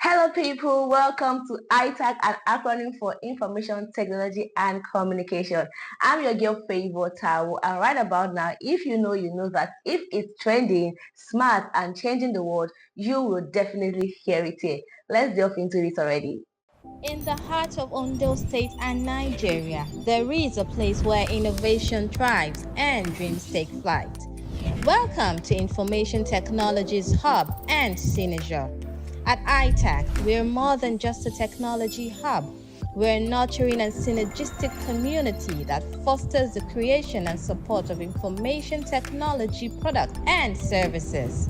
Hello people, welcome to ITAC, an acronym for Information Technology and Communication. I'm your girl Favor Tao, and right about now, if you know that if it's trending, smart and changing the world, you will definitely hear it here. Let's delve into it already. In the heart of Ondo State and Nigeria, there is a place where innovation thrives and dreams take flight. Welcome to Information Technology's hub and signature. At ITAC, we're more than just a technology hub. We're a nurturing and synergistic community that fosters the creation and support of information technology products and services.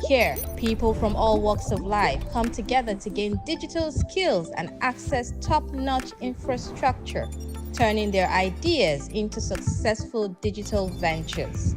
Here, people from all walks of life come together to gain digital skills and access top-notch infrastructure, turning their ideas into successful digital ventures.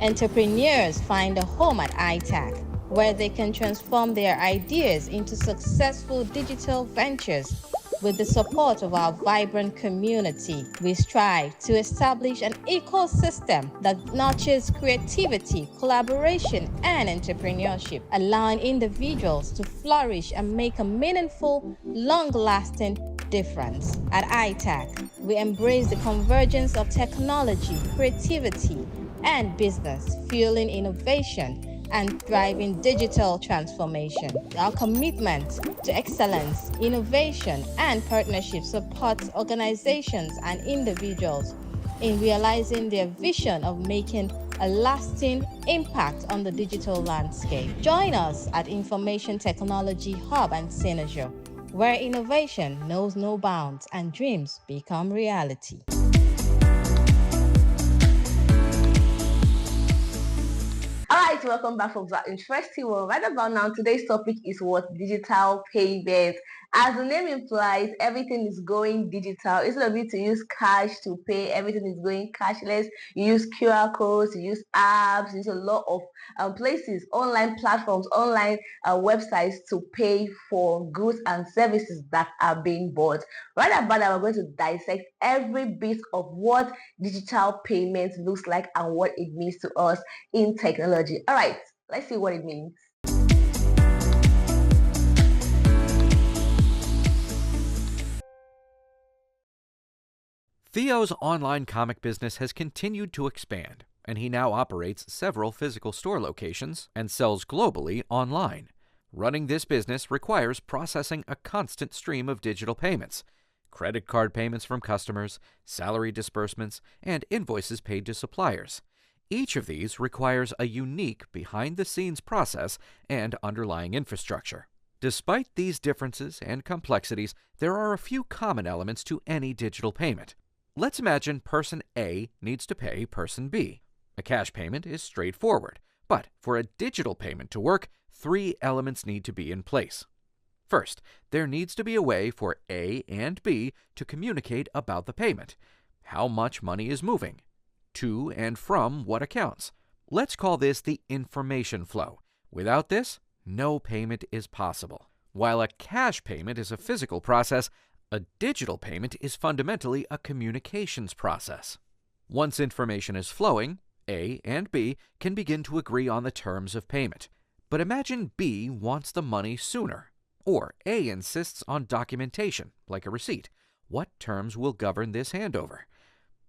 Entrepreneurs find a home at ITAC, where they can transform their ideas into successful digital ventures. With the support of our vibrant community, we strive to establish an ecosystem that nurtures creativity, collaboration, and entrepreneurship, allowing individuals to flourish and make a meaningful, long-lasting difference. At ITAC, we embrace the convergence of technology, creativity, and business, fueling innovation and driving digital transformation. Our commitment to excellence, innovation, and partnership supports organizations and individuals in realizing their vision of making a lasting impact on the digital landscape. Join us at Information Technology Hub and Synergy, where innovation knows no bounds and dreams become reality. Alright, welcome back from that interesting one. Right about now, today's topic is what digital payments. As the name implies, everything is going digital. Instead of you to use cash to pay, everything is going cashless. You use QR codes, you use apps, you use a lot of places, online platforms, online websites to pay for goods and services that are being bought. Right about now, we're going to dissect every bit of what digital payments looks like and what it means to us in technology. All right, let's see what it means. Theo's online comic business has continued to expand, and he now operates several physical store locations and sells globally online. Running this business requires processing a constant stream of digital payments, credit card payments from customers, salary disbursements, and invoices paid to suppliers. Each of these requires a unique behind-the-scenes process and underlying infrastructure. Despite these differences and complexities, there are a few common elements to any digital payment. Let's imagine person A needs to pay person B. A cash payment is straightforward, but for a digital payment to work, three elements need to be in place. First, there needs to be a way for A and B to communicate about the payment, how much money is moving, to and from what accounts. Let's call this the information flow. Without this, no payment is possible. While a cash payment is a physical process, a digital payment is fundamentally a communications process. Once information is flowing, A and B can begin to agree on the terms of payment. But imagine B wants the money sooner, or A insists on documentation, like a receipt. What terms will govern this handover?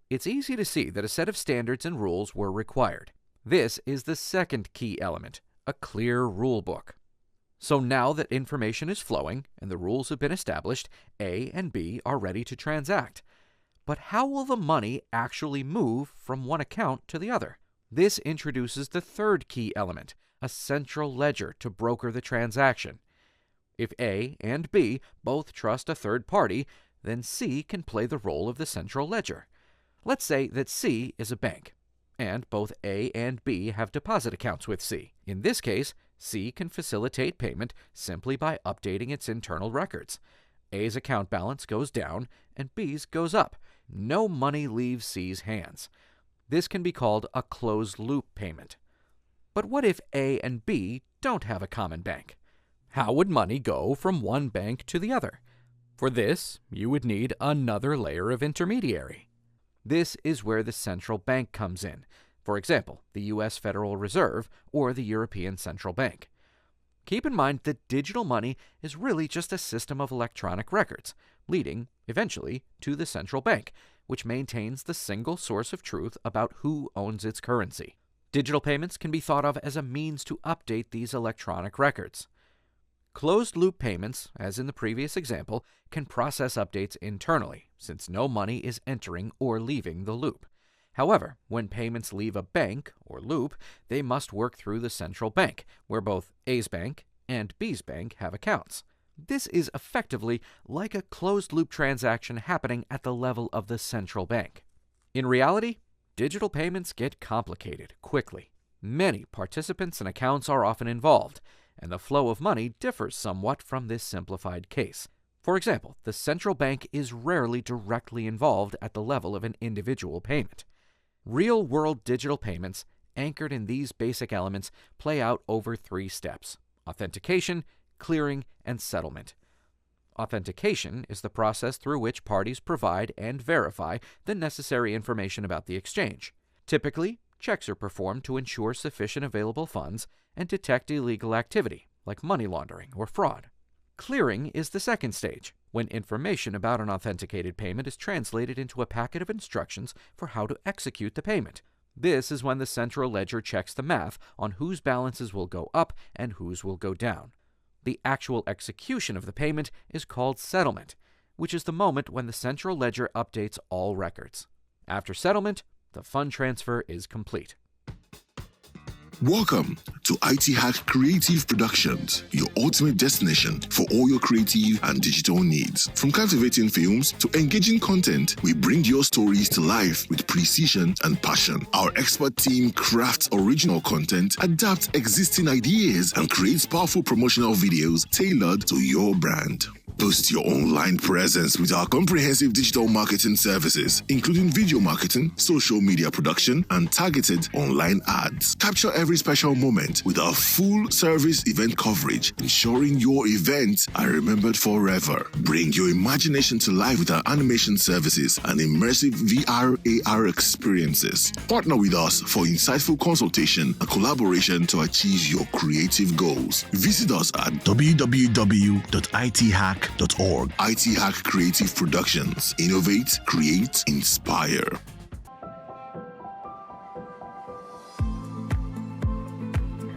It's easy to see that a set of standards and rules were required. This is the second key element, a clear rule book. So now that information is flowing and the rules have been established, A and B are ready to transact. But how will the money actually move from one account to the other? This introduces the third key element, a central ledger to broker the transaction. If A and B both trust a third party, then C can play the role of the central ledger. Let's say that C is a bank, and both A and B have deposit accounts with C. In this case, C can facilitate payment simply by updating its internal records. A's account balance goes down, and B's goes up. No money leaves C's hands. This can be called a closed-loop payment. But what if A and B don't have a common bank? How would money go from one bank to the other? For this, you would need another layer of intermediary. This is where the central bank comes in. For example, the U.S. Federal Reserve or the European Central Bank. Keep in mind that digital money is really just a system of electronic records, leading, eventually, to the central bank, which maintains the single source of truth about who owns its currency. Digital payments can be thought of as a means to update these electronic records. Closed-loop payments, as in the previous example, can process updates internally, since no money is entering or leaving the loop. However, when payments leave a bank, or loop, they must work through the central bank, where both A's bank and B's bank have accounts. This is effectively like a closed-loop transaction happening at the level of the central bank. In reality, digital payments get complicated quickly. Many participants and accounts are often involved, and the flow of money differs somewhat from this simplified case. For example, the central bank is rarely directly involved at the level of an individual payment. Real-world digital payments, anchored in these basic elements, play out over 3 steps: authentication, clearing, and settlement. Authentication is the process through which parties provide and verify the necessary information about the exchange. Typically, checks are performed to ensure sufficient available funds and detect illegal activity, like money laundering or fraud. Clearing is the second stage, when information about an authenticated payment is translated into a packet of instructions for how to execute the payment. This is when the central ledger checks the math on whose balances will go up and whose will go down. The actual execution of the payment is called settlement, which is the moment when the central ledger updates all records. After settlement, the fund transfer is complete. Welcome to ITHAC Creative Productions, your ultimate destination for all your creative and digital needs. From captivating films to engaging content, we bring your stories to life with precision and passion. Our expert team crafts original content, adapts existing ideas, and creates powerful promotional videos tailored to your brand. Boost your online presence with our comprehensive digital marketing services, including video marketing, social media production, and targeted online ads. Capture every special moment with our full-service event coverage, ensuring your events are remembered forever. Bring your imagination to life with our animation services and immersive VR/AR experiences. Partner with us for insightful consultation and collaboration to achieve your creative goals. Visit us at www.ithac.org. ITHAC Creative Productions. Innovate, create, inspire.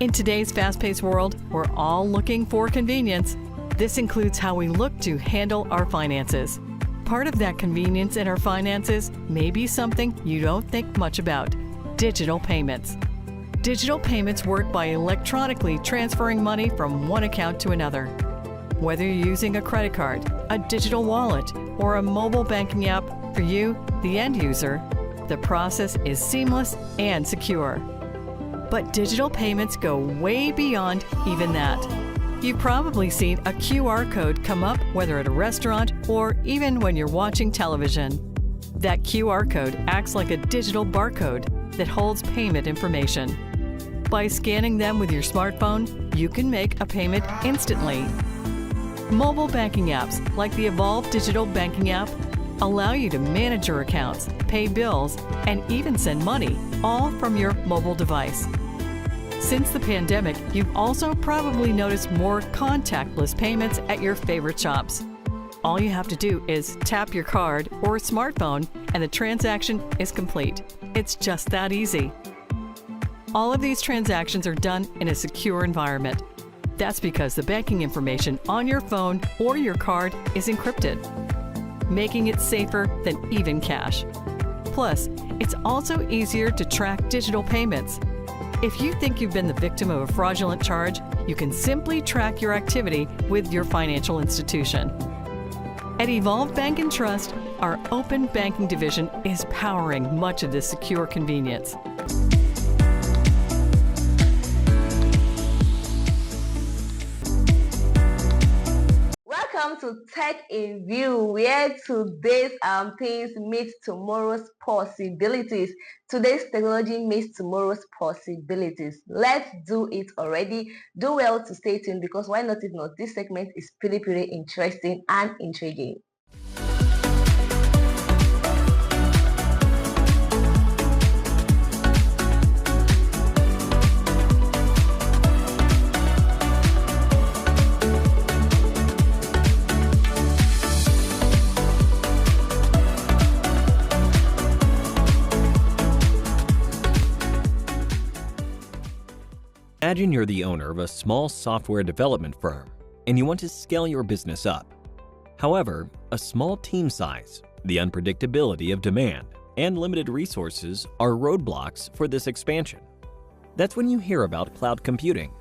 In today's fast-paced world, we're all looking for convenience. This includes how we look to handle our finances. Part of that convenience in our finances may be something you don't think much about: digital payments. Digital payments work by electronically transferring money from one account to another. Whether you're using a credit card, a digital wallet, or a mobile banking app, for you, the end user, the process is seamless and secure. But digital payments go way beyond even that. You've probably seen a QR code come up, whether at a restaurant or even when you're watching television. That QR code acts like a digital barcode that holds payment information. By scanning them with your smartphone, you can make a payment instantly. Mobile banking apps like the Evolve Digital Banking app allow you to manage your accounts, pay bills, and even send money, all from your mobile device. Since the pandemic, you've also probably noticed more contactless payments at your favorite shops. All you have to do is tap your card or smartphone and the transaction is complete. It's just that easy. All of these transactions are done in a secure environment. That's because the banking information on your phone or your card is encrypted, making it safer than even cash. Plus, it's also easier to track digital payments. If you think you've been the victim of a fraudulent charge, you can simply track your activity with your financial institution. At Evolve Bank & Trust, our open banking division is powering much of this secure convenience. Welcome to Tech in View, where today's things meet tomorrow's possibilities. Today's technology meets tomorrow's possibilities. Let's do it already. Do well to stay tuned, because why not if not? This segment is pretty interesting and intriguing. Imagine you're the owner of a small software development firm and you want to scale your business up. However, a small team size, the unpredictability of demand, and limited resources are roadblocks for this expansion. That's when you hear about cloud computing.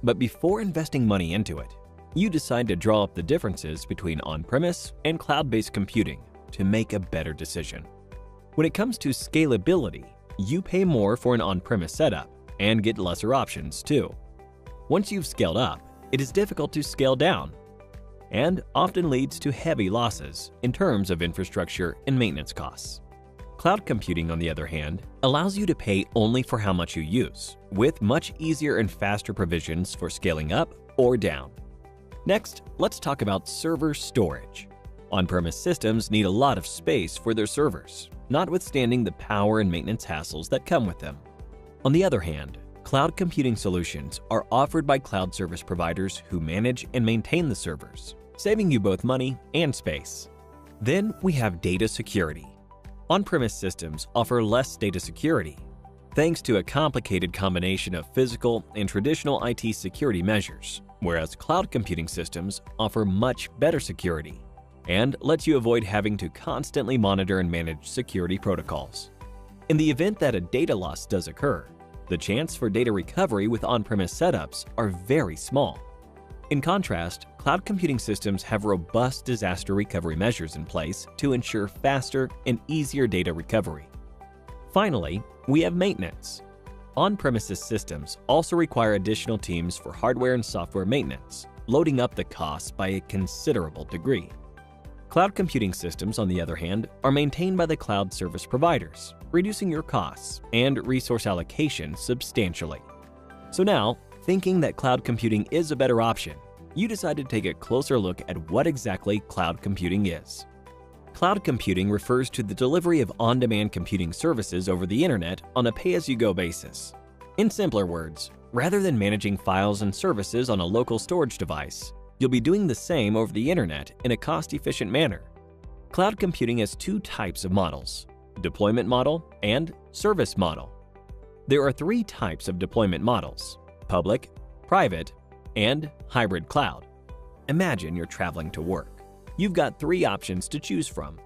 But before investing money into it, you decide to draw up the differences between on-premise and cloud-based computing to make a better decision. When it comes to scalability, you pay more for an on-premise setup and get lesser options too. Once you've scaled up, it is difficult to scale down and often leads to heavy losses in terms of infrastructure and maintenance costs. Cloud computing, on the other hand, allows you to pay only for how much you use, with much easier and faster provisions for scaling up or down. Next, let's talk about server storage. On-premise systems need a lot of space for their servers, notwithstanding the power and maintenance hassles that come with them. On the other hand, cloud computing solutions are offered by cloud service providers who manage and maintain the servers, saving you both money and space. Then we have data security. On-premise systems offer less data security, thanks to a complicated combination of physical and traditional IT security measures, whereas cloud computing systems offer much better security and lets you avoid having to constantly monitor and manage security protocols. In the event that a data loss does occur, the chance for data recovery with on-premise setups are very small. In contrast, cloud computing systems have robust disaster recovery measures in place to ensure faster and easier data recovery. Finally, we have maintenance. On-premises systems also require additional teams for hardware and software maintenance, loading up the costs by a considerable degree. Cloud computing systems, on the other hand, are maintained by the cloud service providers, reducing your costs and resource allocation substantially. So now, thinking that cloud computing is a better option, you decide to take a closer look at what exactly cloud computing is. Cloud computing refers to the delivery of on-demand computing services over the internet on a pay-as-you-go basis. In simpler words, rather than managing files and services on a local storage device, you'll be doing the same over the internet in a cost-efficient manner. Cloud computing has two types of models: deployment model and service model. There are three types of deployment models: public, private, and hybrid cloud. Imagine you're traveling to work. You've got three options to choose from.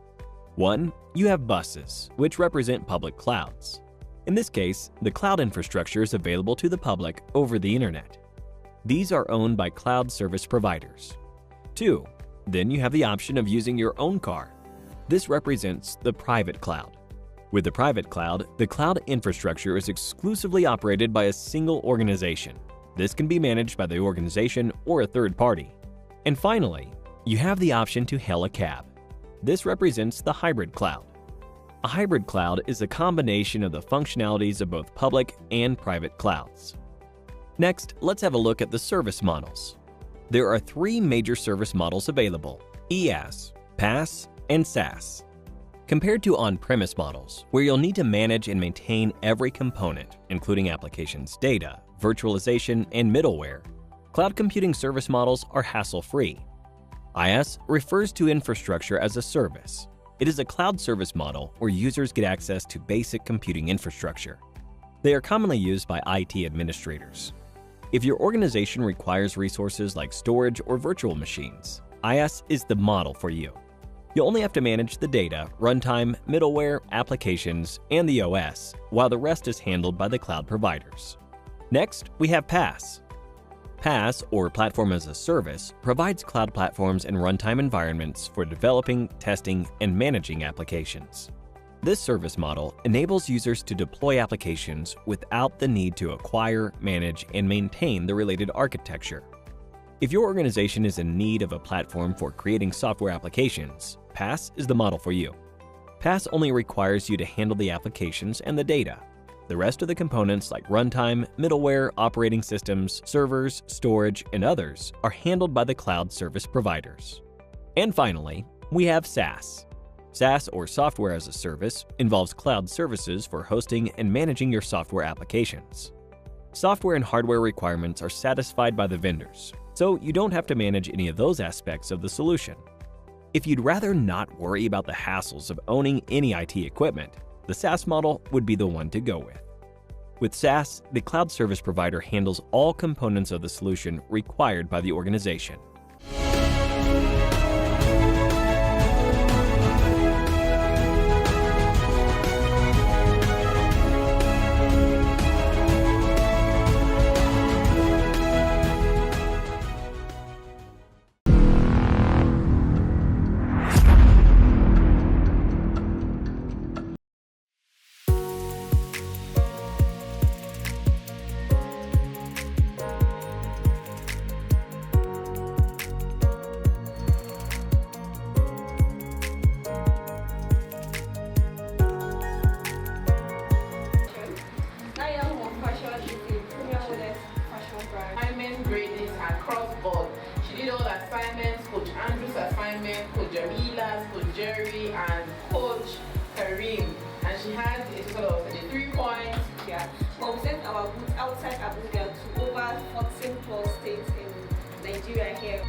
1. You have buses, which represent public clouds. In this case, the cloud infrastructure is available to the public over the internet. These are owned by cloud service providers. 2. Then you have the option of using your own car. This represents the private cloud. With the private cloud, the cloud infrastructure is exclusively operated by a single organization. This can be managed by the organization or a third party. And finally, you have the option to hail a cab. This represents the hybrid cloud. A hybrid cloud is a combination of the functionalities of both public and private clouds. Next, let's have a look at the service models. There are three major service models available: IaaS, PaaS, and SaaS. Compared to on-premise models, where you'll need to manage and maintain every component, including applications, data, virtualization, and middleware, cloud computing service models are hassle-free. IaaS refers to infrastructure as a service. It is a cloud service model where users get access to basic computing infrastructure. They are commonly used by IT administrators. If your organization requires resources like storage or virtual machines, IaaS is the model for you. You'll only have to manage the data, runtime, middleware, applications, and the OS, while the rest is handled by the cloud providers. Next, we have PaaS. PaaS, or Platform as a Service, provides cloud platforms and runtime environments for developing, testing, and managing applications. This service model enables users to deploy applications without the need to acquire, manage, and maintain the related architecture. If your organization is in need of a platform for creating software applications, PaaS is the model for you. PaaS only requires you to handle the applications and the data. The rest of the components like runtime, middleware, operating systems, servers, storage, and others are handled by the cloud service providers. And finally, we have SaaS. SaaS, or Software as a Service, involves cloud services for hosting and managing your software applications. Software and hardware requirements are satisfied by the vendors, so you don't have to manage any of those aspects of the solution. If you'd rather not worry about the hassles of owning any IT equipment, the SaaS model would be the one to go with. With SaaS, the cloud service provider handles all components of the solution required by the organization. Coach Jamila's, Coach Jerry, and Coach Kareem. And she had a total of 3 points. Yeah. But we sent our goods outside Abuja to over 14 plus states in Nigeria here.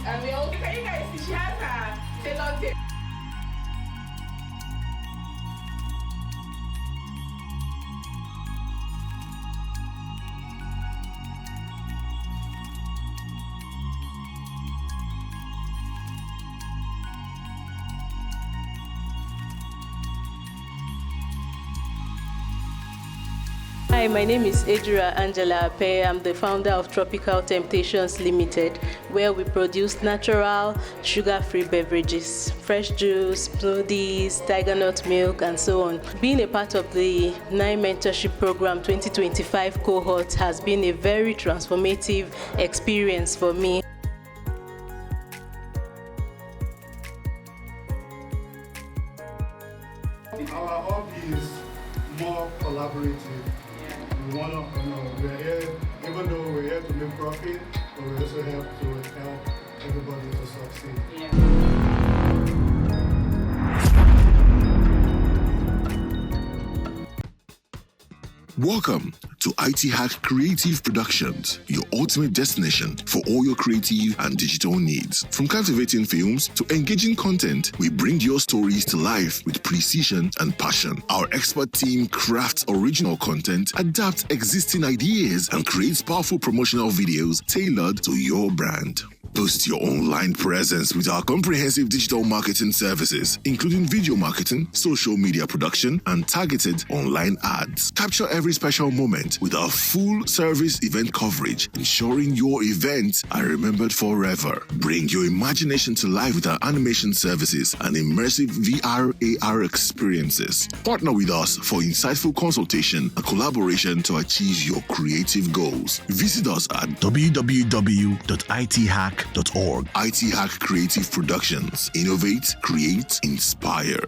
And we all, can you guys see she has her tailor tape? Hi, my name is Ejura Angela Ape. I'm the founder of Tropical Temptations Limited, where we produce natural, sugar-free beverages, fresh juice, smoothies, tiger nut milk, and so on. Being a part of the 9 Mentorship Program 2025 cohort has been a very transformative experience for me. Our hobby is more collaborative. We're here, even though we're here to make profit, but we also help everybody to succeed. Welcome to ITHAC Creative Productions, your ultimate destination for all your creative and digital needs. From captivating films to engaging content, we bring your stories to life with precision and passion. Our expert team crafts original content, adapts existing ideas, and creates powerful promotional videos tailored to your brand. Boost your online presence with our comprehensive digital marketing services, including video marketing, social media production, and targeted online ads. Capture every special moment with our full-service event coverage, ensuring your events are remembered forever. Bring your imagination to life with our animation services and immersive VR/AR experiences. Partner with us for insightful consultation and collaboration to achieve your creative goals. Visit us at www.ithac.org. ITHAC Creative Productions. Innovate, create, inspire.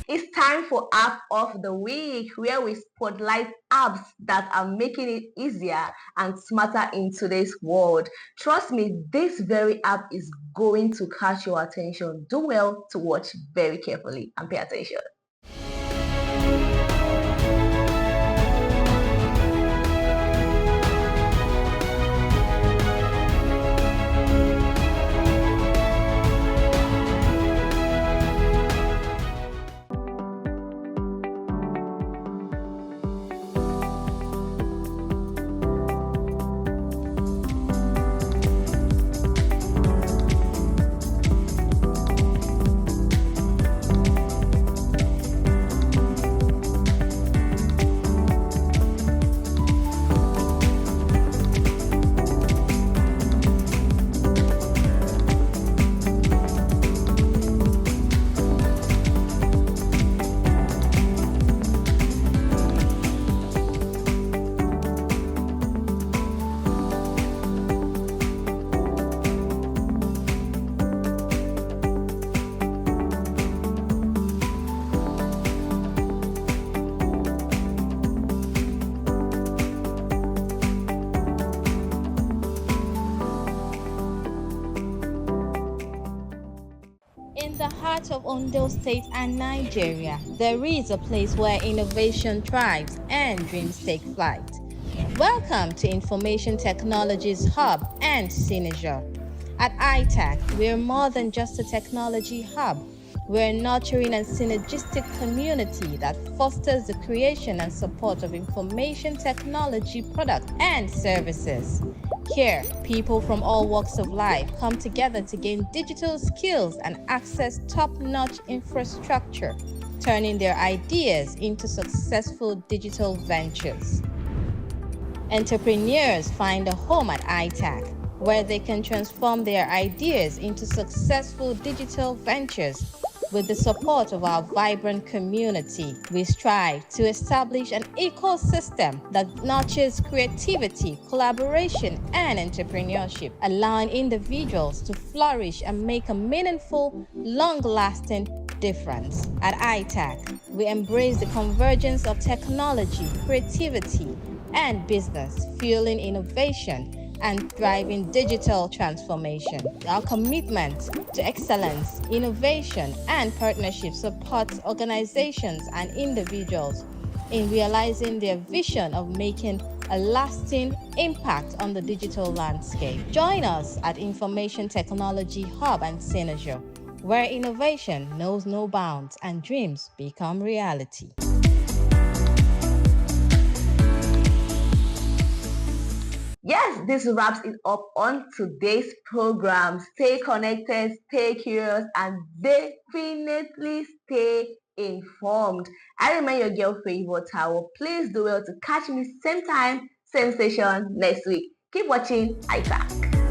It's time for App of the Week, where we spotlight apps that are making it easier and smarter in today's world. Trust me, this very app is going to catch your attention. Do well to watch very carefully and pay attention. part of Ondo State and Nigeria, there is a place where innovation thrives and dreams take flight. Welcome to Information Technology's Hub and Synergy. At ITAC, we're more than just a technology hub. We're a nurturing and synergistic community that fosters the creation and support of information technology products and services. Here, people from all walks of life come together to gain digital skills and access top-notch infrastructure, turning their ideas into successful digital ventures. Entrepreneurs find a home at ITAC, where they can transform their ideas into successful digital ventures. With the support of our vibrant community, we strive to establish an ecosystem that nurtures creativity, collaboration, and entrepreneurship, allowing individuals to flourish and make a meaningful, long-lasting difference. At ITAC, we embrace the convergence of technology, creativity, and business, fueling innovation and driving digital transformation. Our commitment to excellence, innovation, and partnership supports organizations and individuals in realizing their vision of making a lasting impact on the digital landscape. Join us at Information Technology Hub and Synergy, where innovation knows no bounds and dreams become reality. Yes, this wraps it up on today's program. Stay connected, stay curious, and definitely stay informed. I remain your girl Favor Tower. Please do well to catch me same time, same station next week. Keep watching ITAC.